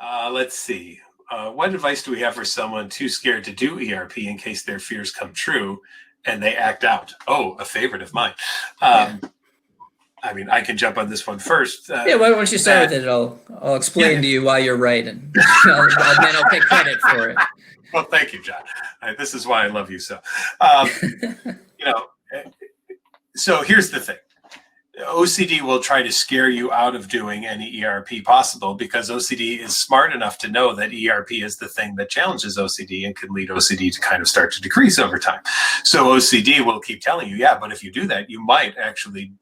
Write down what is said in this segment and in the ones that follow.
Let's see. What advice do we have for someone too scared to do ERP in case their fears come true and they act out? Oh, a favorite of mine. Yeah. I mean, I can jump on this one first. Yeah, why don't you start with it? I'll explain to you why you're right, and then I'll take credit for it. Well, thank you, John. This is why I love you so. You know, so here's the thing. OCD will try to scare you out of doing any ERP possible because OCD is smart enough to know that ERP is the thing that challenges OCD and can lead OCD to kind of start to decrease over time. So OCD will keep telling you, yeah, but if you do that, you might actually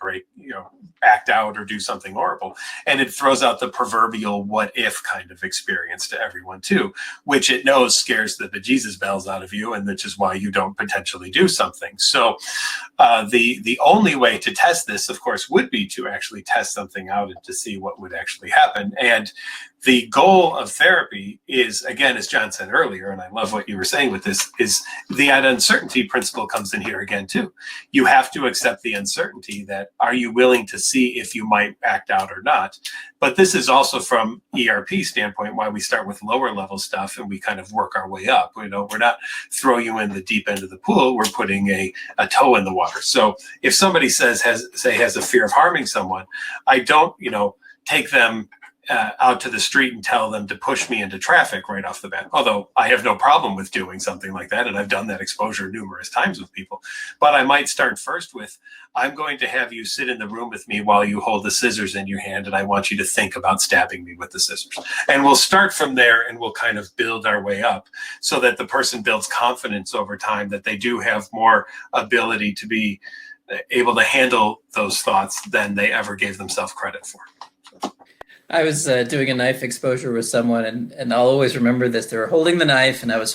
act out or do something horrible. And it throws out the proverbial what if kind of experience to everyone too, which it knows scares the bejesus bells out of you, and which is why you don't potentially do something. So the only way to test this, of course, would be to actually test something out and to see what would actually happen. And the goal of therapy is, again, as John said earlier, and I love what you were saying with this, is the uncertainty principle comes in here again too. You have to accept the uncertainty that, are you willing to see if you might act out or not? But this is also from ERP standpoint why we start with lower level stuff and we kind of work our way up. We're not throw you in the deep end of the pool. We're putting a toe in the water. So if somebody has a fear of harming someone, I don't, take them out to the street and tell them to push me into traffic right off the bat. Although I have no problem with doing something like that. And I've done that exposure numerous times with people. But I might start first with, I'm going to have you sit in the room with me while you hold the scissors in your hand. And I want you to think about stabbing me with the scissors. And we'll start from there and we'll kind of build our way up so that the person builds confidence over time that they do have more ability to be able to handle those thoughts than they ever gave themselves credit for. I was doing a knife exposure with someone, and I'll always remember this. They were holding the knife, and I was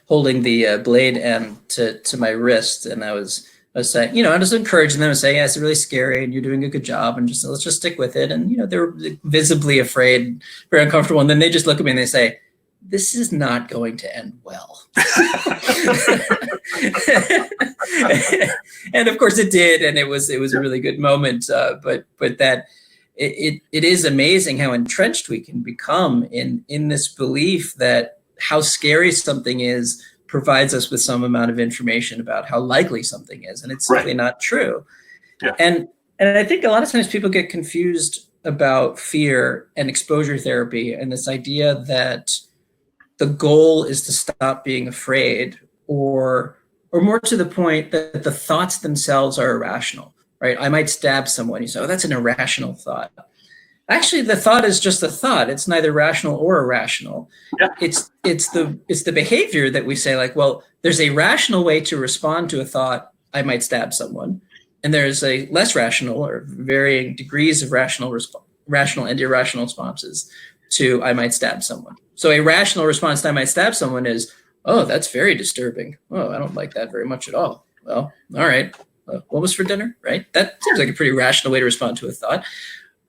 holding the blade end to my wrist, and I was saying, I was encouraging them and saying, yeah, it's really scary, and you're doing a good job, and let's just stick with it. And they were visibly afraid, very uncomfortable, and then they just look at me and they say, this is not going to end well. And of course it did, and it was a really good moment. But that. It is amazing how entrenched we can become in this belief that how scary something is provides us with some amount of information about how likely something is, and it's simply not true. Yeah. And I think a lot of times people get confused about fear and exposure therapy and this idea that the goal is to stop being afraid, or more to the point that the thoughts themselves are irrational. Right? I might stab someone. You say, oh, that's an irrational thought. Actually, the thought is just a thought. It's neither rational or irrational. Yeah. It's the behavior that we say, like, well, there's a rational way to respond to a thought, I might stab someone. And there's a less rational or varying degrees of rational and irrational responses to I might stab someone. So a rational response to I might stab someone is, oh, that's very disturbing. Oh, I don't like that very much at all. Well, all right. What was for dinner, right? That seems like a pretty rational way to respond to a thought.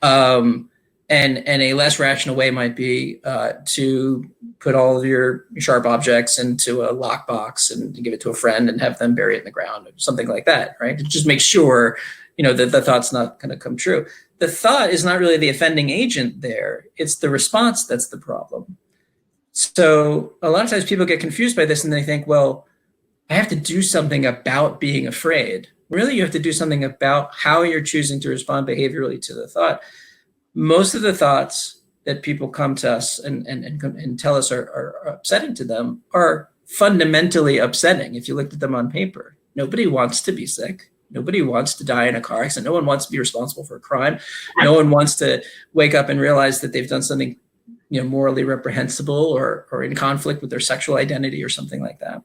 And a less rational way might be to put all of your sharp objects into a lockbox and give it to a friend and have them bury it in the ground or something like that, right? To just make sure, that the thought's not going to come true. The thought is not really the offending agent there. It's the response that's the problem. So a lot of times people get confused by this and they think, well, I have to do something about being afraid. Really, you have to do something about how you're choosing to respond behaviorally to the thought. Most of the thoughts that people come to us and tell us are upsetting to them are fundamentally upsetting if you looked at them on paper. Nobody wants to be sick. Nobody wants to die in a car accident. No one wants to be responsible for a crime. No one wants to wake up and realize that they've done something morally reprehensible or in conflict with their sexual identity or something like that.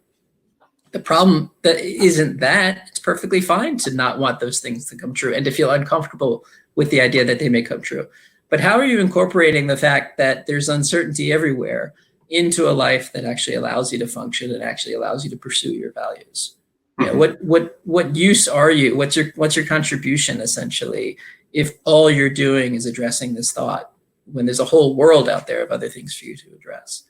The problem that isn't that. It's perfectly fine to not want those things to come true and to feel uncomfortable with the idea that they may come true. But how are you incorporating the fact that there's uncertainty everywhere into a life that actually allows you to function and actually allows you to pursue your values? Mm-hmm. What use are you? What's your contribution essentially if all you're doing is addressing this thought when there's a whole world out there of other things for you to address?